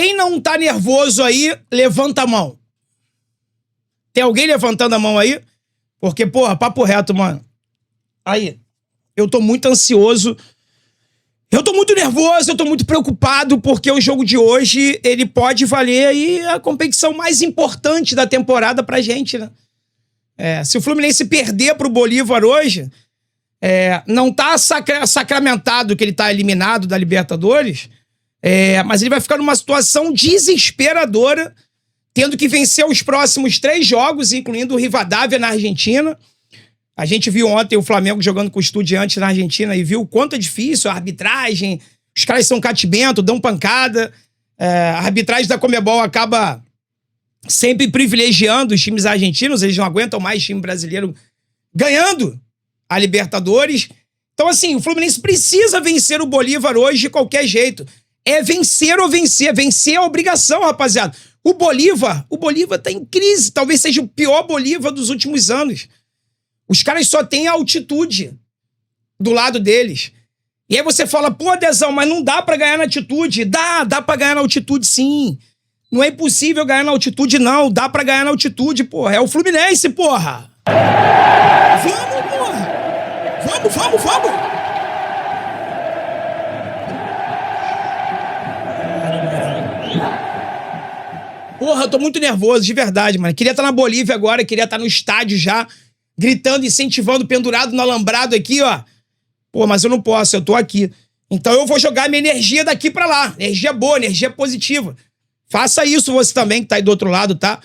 Quem não tá nervoso aí, levanta a mão. Tem alguém levantando a mão aí? Porque, porra, papo reto, mano. Aí, eu tô muito ansioso. Eu tô muito nervoso, eu tô muito preocupado, porque o jogo de hoje, ele pode valer aí a competição mais importante da temporada pra gente, né? Se o Fluminense perder pro Bolívar hoje, não tá sacramentado que ele tá eliminado da Libertadores, mas ele vai ficar numa situação desesperadora, tendo que vencer os próximos 3 jogos, incluindo o Rivadavia na Argentina. A gente viu ontem o Flamengo jogando com o Estudiantes na Argentina e viu o quanto é difícil a arbitragem, os caras são catimento, dão pancada. A arbitragem da Conmebol acaba sempre privilegiando os times argentinos, eles não aguentam mais time brasileiro ganhando a Libertadores. Então, assim, o Fluminense precisa vencer o Bolívar hoje de qualquer jeito. É vencer ou vencer. Vencer é obrigação, rapaziada. O Bolívar tá em crise. Talvez seja o pior Bolívar dos últimos anos. Os caras só têm a altitude do lado deles. E aí você fala, pô, Dezão, mas não dá pra ganhar na altitude. Dá pra ganhar na altitude, sim. Não é impossível ganhar na altitude, não. Dá pra ganhar na altitude, porra. É o Fluminense, porra. Vamos, porra. Vamos. Porra, eu tô muito nervoso, de verdade, mano. Queria estar na Bolívia agora, queria estar no estádio já, gritando, incentivando, pendurado no alambrado aqui, ó. Pô, mas eu não posso, eu tô aqui. Então eu vou jogar minha energia daqui pra lá. Energia boa, energia positiva. Faça isso você também, que tá aí do outro lado, tá?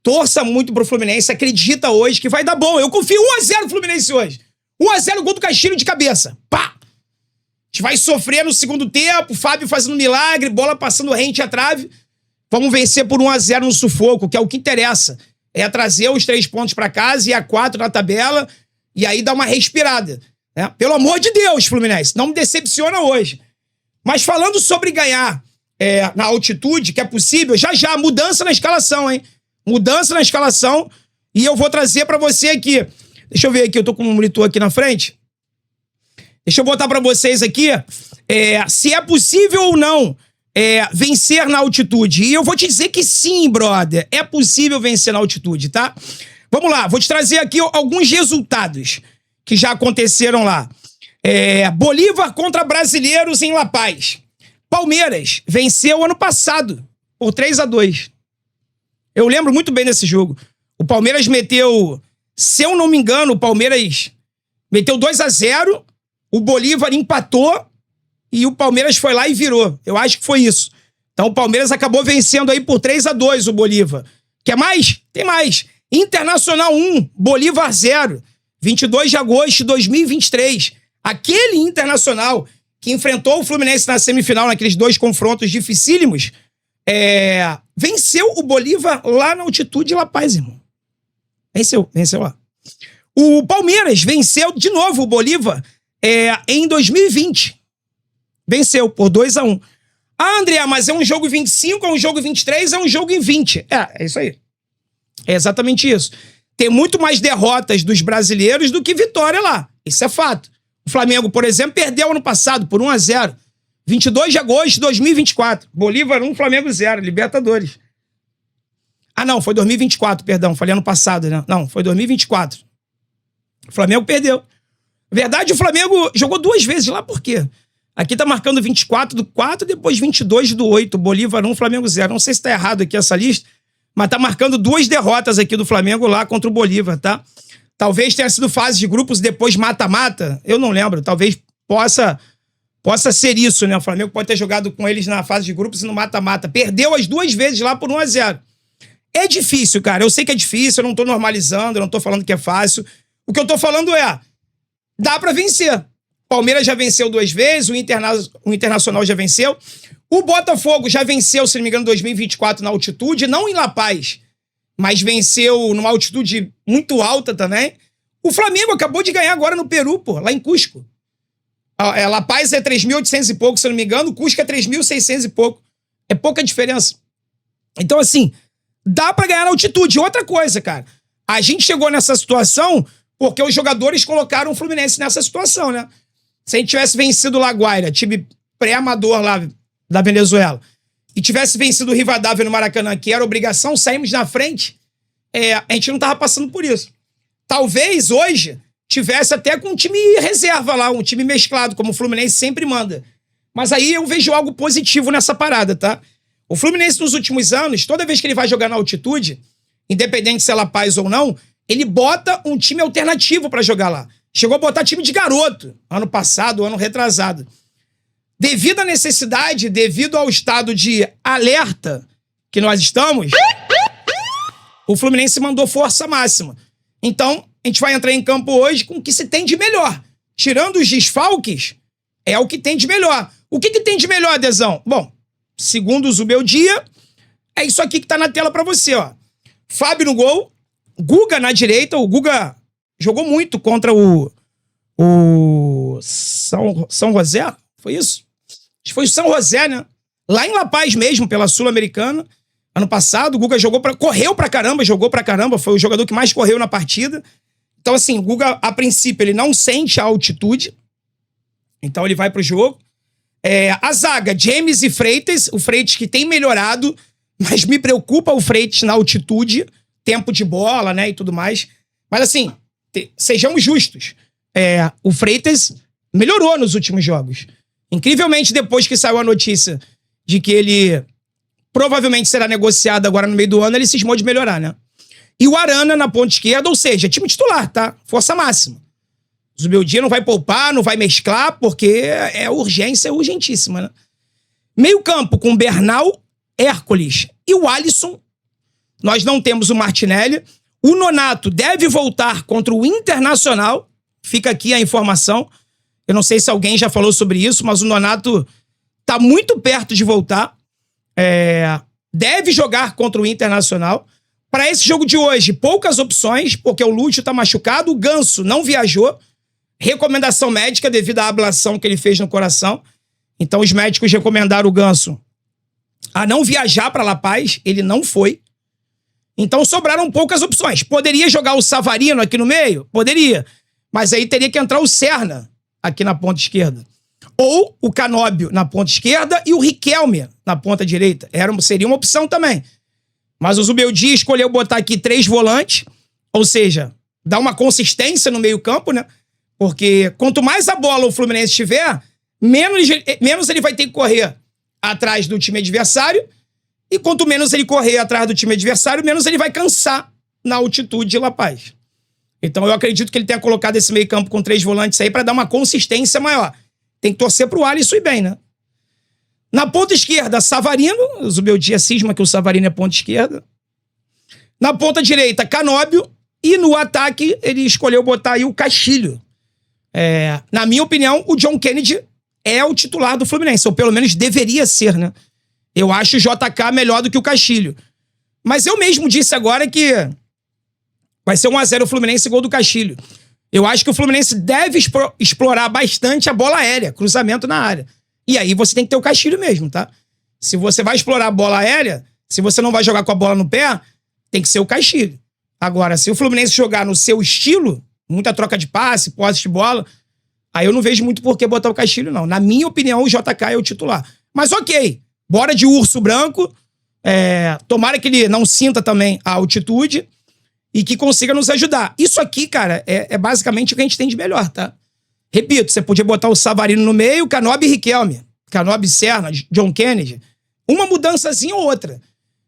Torça muito pro Fluminense, acredita hoje que vai dar bom. Eu confio 1-0 no Fluminense hoje. 1-0 gol do Castilho de cabeça. Pá! A gente vai sofrer no segundo tempo, Fábio fazendo milagre, bola passando rente à trave. Vamos vencer por 1-0 no sufoco, que é o que interessa. É trazer os 3 pontos pra casa e a 4 na tabela, e aí dar uma respirada. Né? Pelo amor de Deus, Fluminense, não me decepciona hoje. Mas falando sobre ganhar na altitude, que é possível, já, mudança na escalação, hein? Mudança na escalação, e eu vou trazer pra você aqui. Deixa eu ver aqui, eu tô com um monitor aqui na frente. Deixa eu botar pra vocês aqui se é possível ou não vencer na altitude. E eu vou te dizer que sim, brother. É possível vencer na altitude, tá? Vamos lá, vou te trazer aqui alguns resultados que já aconteceram lá. Bolívar contra Brasileiros em La Paz. Palmeiras venceu ano passado por 3-2. Eu lembro muito bem desse jogo. O Palmeiras meteu, se eu não me engano, o Palmeiras meteu 2-0, o Bolívar empatou e o Palmeiras foi lá e virou. Eu acho que foi isso. Então o Palmeiras acabou vencendo aí por 3-2 o Bolívar. Quer mais? Tem mais. Internacional 1, Bolívar 0. 22 de agosto de 2023. Aquele Internacional que enfrentou o Fluminense na semifinal, naqueles 2 confrontos dificílimos, venceu o Bolívar lá na altitude de La Paz, irmão. Venceu lá. O Palmeiras venceu de novo o Bolívar em 2020. Venceu por 2-1. Ah, André, mas é um jogo 25, é um jogo 23, é um jogo em 20. É isso aí. É exatamente isso. Tem muito mais derrotas dos brasileiros do que vitória lá. Isso é fato. O Flamengo, por exemplo, perdeu ano passado por 1-0. 22 de agosto de 2024. Bolívar 1, Flamengo 0. Libertadores. Ah, não, foi 2024, perdão. Falei ano passado, né? Não, foi 2024. O Flamengo perdeu. Na verdade, o Flamengo jogou 2 vezes lá, por quê? Aqui tá marcando 24 do 4, depois 22 do 8. Bolívar 1, Flamengo 0. Não sei se tá errado aqui essa lista, mas tá marcando 2 derrotas aqui do Flamengo lá contra o Bolívar, tá? Talvez tenha sido fase de grupos, depois mata-mata. Eu não lembro. Talvez possa ser isso, né? O Flamengo pode ter jogado com eles na fase de grupos e no mata-mata. Perdeu as 2 vezes lá por 1-0. É difícil, cara. Eu sei que é difícil, eu não tô normalizando, eu não tô falando que é fácil. O que eu tô falando dá pra vencer. Palmeiras já venceu 2 vezes, o Internacional já venceu. O Botafogo já venceu, se não me engano, em 2024 na altitude, não em La Paz, mas venceu numa altitude muito alta também. O Flamengo acabou de ganhar agora no Peru, pô, lá em Cusco. La Paz é 3.800 e pouco, se eu não me engano, Cusco é 3.600 e pouco. É pouca diferença. Então, assim, dá pra ganhar na altitude. Outra coisa, cara, a gente chegou nessa situação porque os jogadores colocaram o Fluminense nessa situação, né? Se a gente tivesse vencido o La Guaira, time pré-amador lá da Venezuela, e tivesse vencido o Rivadavia no Maracanã, que era obrigação, saímos na frente, a gente não tava passando por isso. Talvez hoje tivesse até com um time reserva lá, um time mesclado, como o Fluminense sempre manda. Mas aí eu vejo algo positivo nessa parada, tá? O Fluminense nos últimos anos, toda vez que ele vai jogar na altitude, independente se é La Paz ou não, ele bota um time alternativo pra jogar lá. Chegou a botar time de garoto, ano passado, ano retrasado. Devido à necessidade, devido ao estado de alerta que nós estamos, o Fluminense mandou força máxima. Então, a gente vai entrar em campo hoje com o que se tem de melhor. Tirando os desfalques, é o que tem de melhor. O que tem de melhor, Dezão? Bom, segundo o meu dia, é isso aqui que tá na tela pra você, ó. Fábio no gol, Guga na direita. O Guga jogou muito contra o São José, foi isso? Acho que foi o São José, né? Lá em La Paz mesmo, pela Sul-Americana. Ano passado, o Guga correu pra caramba, jogou pra caramba. Foi o jogador que mais correu na partida. Então, assim, o Guga, a princípio, ele não sente a altitude. Então, ele vai pro jogo. A zaga, James e Freitas. O Freitas que tem melhorado, mas me preocupa o Freitas na altitude. Tempo de bola, né, e tudo mais. Mas, assim, sejamos justos. O Freitas melhorou nos últimos jogos. Incrivelmente, depois que saiu a notícia de que ele provavelmente será negociado agora no meio do ano, ele cismou de melhorar, né? E o Arana na ponta esquerda, ou seja, time titular, tá? Força máxima. O Zubeldia não vai poupar, não vai mesclar, porque urgência, é urgentíssima, né? Meio campo com Bernal, Hércules e o Alisson. Nós não temos o Martinelli. O Nonato deve voltar contra o Internacional. Fica aqui a informação. Eu não sei se alguém já falou sobre isso, mas o Nonato tá muito perto de voltar. Deve jogar contra o Internacional. Para esse jogo de hoje, poucas opções, porque o Lúcio tá machucado, o Ganso não viajou. Recomendação médica devido à ablação que ele fez no coração. Então os médicos recomendaram o Ganso a não viajar para La Paz, ele não foi. Então sobraram poucas opções. Poderia jogar o Savarino aqui no meio? Poderia. Mas aí teria que entrar o Serna aqui na ponta esquerda. Ou o Canóbio na ponta esquerda e o Riquelme na ponta direita. Seria uma opção também. Mas o Zubeldia escolheu botar aqui 3 volantes, ou seja, dar uma consistência no meio campo, né? Porque quanto mais a bola o Fluminense tiver, menos ele vai ter que correr atrás do time adversário, e quanto menos ele correr atrás do time adversário, menos ele vai cansar na altitude de La Paz. Então eu acredito que ele tenha colocado esse meio campo com 3 volantes aí para dar uma consistência maior. Tem que torcer pro Alisson ir bem, né? Na ponta esquerda, Savarino. O Zubeldia cisma que o Savarino é ponta esquerda. Na ponta direita, Canóbio. E no ataque, ele escolheu botar aí o Castilho. Na minha opinião, o John Kennedy é o titular do Fluminense. Ou pelo menos deveria ser, né? Eu acho o JK melhor do que o Castilho. Mas eu mesmo disse agora que vai ser 1-0 o Fluminense, gol do Castilho. Eu acho que o Fluminense deve explorar bastante a bola aérea, cruzamento na área. E aí você tem que ter o Castilho mesmo, tá? Se você vai explorar a bola aérea, se você não vai jogar com a bola no pé, tem que ser o Castilho. Agora, se o Fluminense jogar no seu estilo, muita troca de passe, posse de bola, aí eu não vejo muito por que botar o Castilho, não. Na minha opinião, o JK é o titular. Mas ok, bora de urso branco, tomara que ele não sinta também a altitude e que consiga nos ajudar. Isso aqui, cara, é basicamente o que a gente tem de melhor, tá? Repito, você podia botar o Savarino no meio, Canóbio e Riquelme. Canóbio e Serna, John Kennedy. Uma mudançazinha ou outra.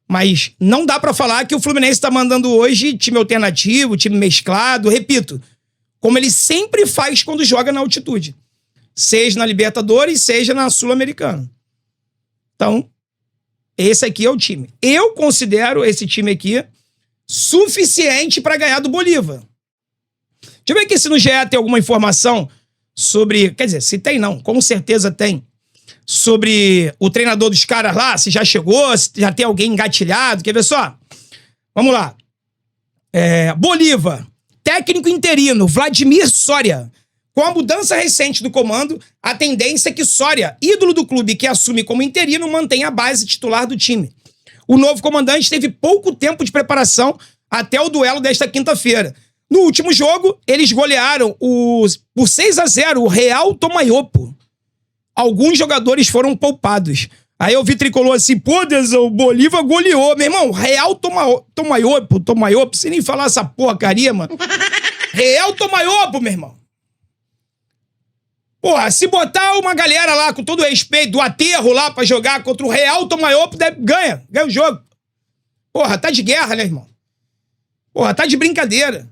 Mas não dá pra falar que o Fluminense tá mandando hoje time alternativo, time mesclado. Repito, como ele sempre faz quando joga na altitude. Seja na Libertadores, seja na Sul-Americana. Então, esse aqui é o time. Eu considero esse time aqui suficiente pra ganhar do Bolívar. Deixa eu ver aqui se no GE tem alguma informação sobre... Quer dizer, se tem não, com certeza tem. Sobre o treinador dos caras lá, se já chegou, se já tem alguém engatilhado. Quer ver só? Vamos lá. Bolívar. Técnico interino, Vladimir Soria. Com a mudança recente do comando, a tendência é que Soria, ídolo do clube que assume como interino, mantenha a base titular do time. O novo comandante teve pouco tempo de preparação até o duelo desta quinta-feira. No último jogo, eles golearam por 6-0 o Real Tomayopo. Alguns jogadores foram poupados. Aí eu vi tricolor assim, pô, Dezão, o Bolívar goleou. Meu irmão, Real Tomaiopo, sem nem falar essa porcaria, mano. Real Tomaiopo, meu irmão. Porra, se botar uma galera lá, com todo respeito, do aterro lá pra jogar contra o Real Tomaiopo, ganha o jogo. Porra, tá de guerra, né, irmão? Porra, tá de brincadeira.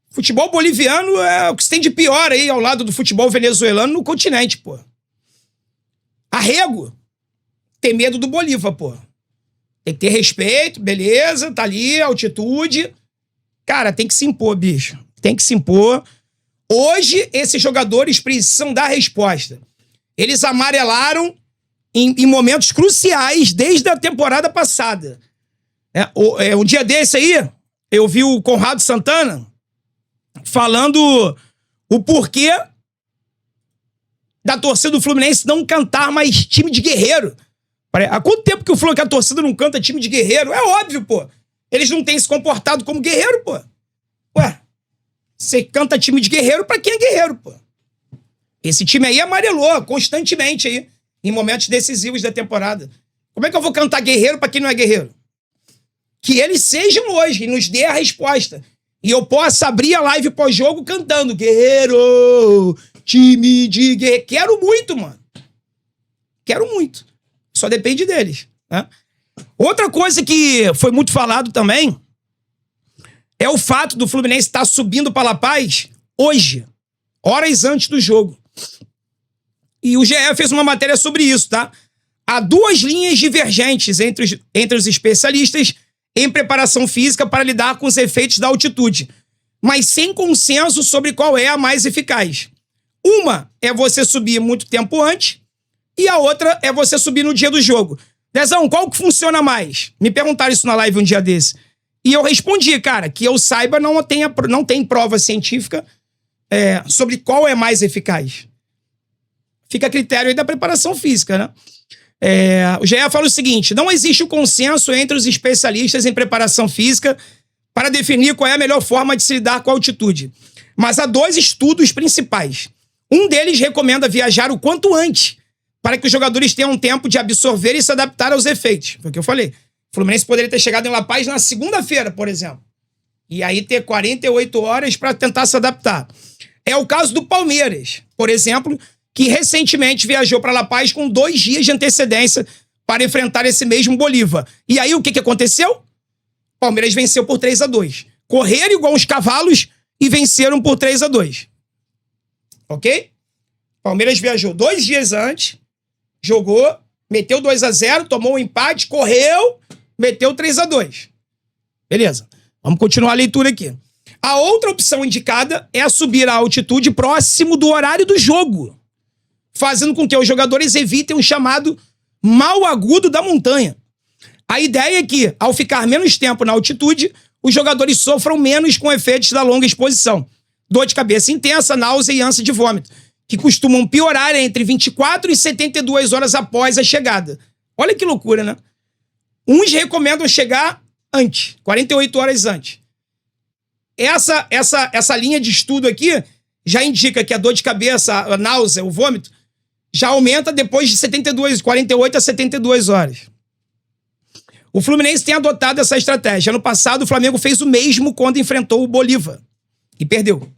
Futebol boliviano é o que se tem de pior aí ao lado do futebol venezuelano no continente, pô. Arrego. Tem medo do Bolívar, pô. Tem que ter respeito, beleza, tá ali, altitude. Cara, tem que se impor, bicho. Tem que se impor. Hoje, esses jogadores precisam dar resposta. Eles amarelaram em momentos cruciais desde a temporada passada. Um dia desse aí, eu vi o Conrado Santana falando o porquê da torcida do Fluminense não cantar mais time de guerreiro. Há quanto tempo que a torcida não canta time de guerreiro? É óbvio, pô. Eles não têm se comportado como guerreiro, pô. Ué, você canta time de guerreiro pra quem é guerreiro, pô. Esse time aí amarelou constantemente aí, em momentos decisivos da temporada. Como é que eu vou cantar guerreiro pra quem não é guerreiro? Que eles sejam hoje e nos dê a resposta. E eu possa abrir a live pós-jogo cantando guerreiro, time de guerreiro. Quero muito, mano. Quero muito. Só depende deles, né? Outra coisa que foi muito falado também é o fato do Fluminense estar subindo para La Paz hoje, horas antes do jogo. E o GE fez uma matéria sobre isso, tá? Há duas linhas divergentes entre os especialistas em preparação física para lidar com os efeitos da altitude, mas sem consenso sobre qual é a mais eficaz. Uma é você subir muito tempo antes e a outra é você subir no dia do jogo. Dezão, qual que funciona mais? Me perguntaram isso na live um dia desse. E eu respondi, cara, que eu saiba não tem prova científica sobre qual é mais eficaz. Fica a critério aí da preparação física, né? O GE fala o seguinte: não existe um consenso entre os especialistas em preparação física para definir qual é a melhor forma de se lidar com a altitude. Mas há dois estudos principais. Um deles recomenda viajar o quanto antes, para que os jogadores tenham tempo de absorver e se adaptar aos efeitos. Foi o que eu falei. O Fluminense poderia ter chegado em La Paz na segunda-feira, por exemplo. E aí ter 48 horas para tentar se adaptar. É o caso do Palmeiras, por exemplo, que recentemente viajou para La Paz com 2 dias de antecedência para enfrentar esse mesmo Bolívar. E aí o que aconteceu? O Palmeiras venceu por 3-2. Correram igual uns cavalos e venceram por 3-2. Ok? Palmeiras viajou 2 dias antes, jogou, meteu 2-0, tomou um empate, correu, meteu 3-2. Beleza. Vamos continuar a leitura aqui. A outra opção indicada é subir a altitude próximo do horário do jogo, fazendo com que os jogadores evitem o chamado mal agudo da montanha. A ideia é que, ao ficar menos tempo na altitude, os jogadores sofram menos com efeitos da longa exposição. Dor de cabeça intensa, náusea e ânsia de vômito, que costumam piorar entre 24 e 72 horas após a chegada. Olha que loucura, né? Uns recomendam chegar antes, 48 horas antes. Essa linha de estudo aqui já indica que a dor de cabeça, a náusea, o vômito, já aumenta depois de 48 a 72 horas. O Fluminense tem adotado essa estratégia. Ano passado, o Flamengo fez o mesmo quando enfrentou o Bolívar e perdeu.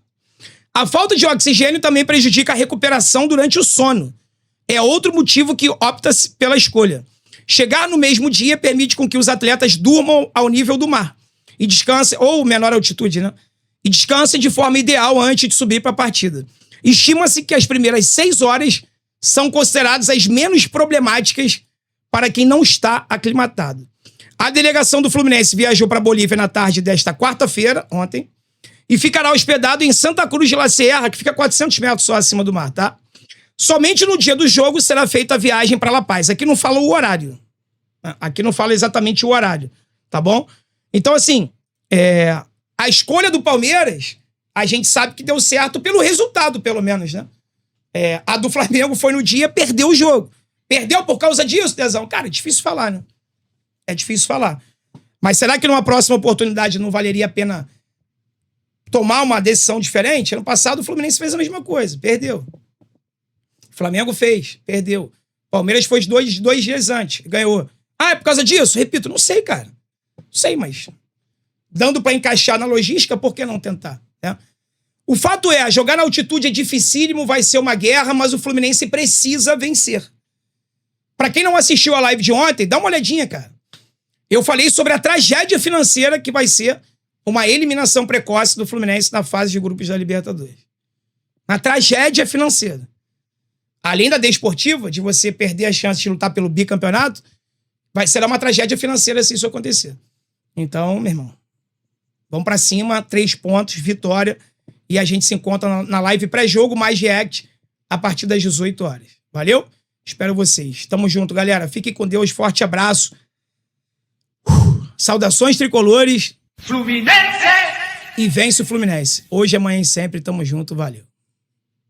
A falta de oxigênio também prejudica a recuperação durante o sono. É outro motivo que opta-se pela escolha. Chegar no mesmo dia permite com que os atletas durmam ao nível do mar e descansem, ou menor altitude, né? E descansem de forma ideal antes de subir para a partida. Estima-se que as primeiras 6 horas são consideradas as menos problemáticas para quem não está aclimatado. A delegação do Fluminense viajou para Bolívia na tarde desta quarta-feira, ontem, e ficará hospedado em Santa Cruz de la Sierra, que fica a 400 metros só acima do mar, tá? Somente no dia do jogo será feita a viagem para La Paz. Aqui não fala o horário. Aqui não fala exatamente o horário, tá bom? Então, assim, a escolha do Palmeiras, a gente sabe que deu certo pelo resultado, pelo menos, né? A do Flamengo foi no dia, perdeu o jogo. Perdeu por causa disso, Dezão? Cara, é difícil falar, né? É difícil falar. Mas será que numa próxima oportunidade não valeria a pena tomar uma decisão diferente? Ano passado o Fluminense fez a mesma coisa, perdeu. O Flamengo fez, perdeu. O Palmeiras foi dois dias antes, ganhou. Ah, é por causa disso? Repito, não sei, cara. Não sei, mas dando pra encaixar na logística, por que não tentar? Né? O fato é, jogar na altitude é dificílimo, vai ser uma guerra, mas o Fluminense precisa vencer. Pra quem não assistiu a live de ontem, dá uma olhadinha, cara. Eu falei sobre a tragédia financeira que vai ser uma eliminação precoce do Fluminense na fase de grupos da Libertadores. Uma tragédia financeira. Além da desportiva, de você perder a chance de lutar pelo bicampeonato, será uma tragédia financeira se isso acontecer. Então, meu irmão, vamos pra cima, 3 pontos, vitória, e a gente se encontra na live pré-jogo, mais react, a partir das 18 horas. Valeu? Espero vocês. Tamo junto, galera. Fiquem com Deus, forte abraço. Saudações tricolores. Fluminense! E vence o Fluminense. Hoje, amanhã e sempre, tamo junto, valeu.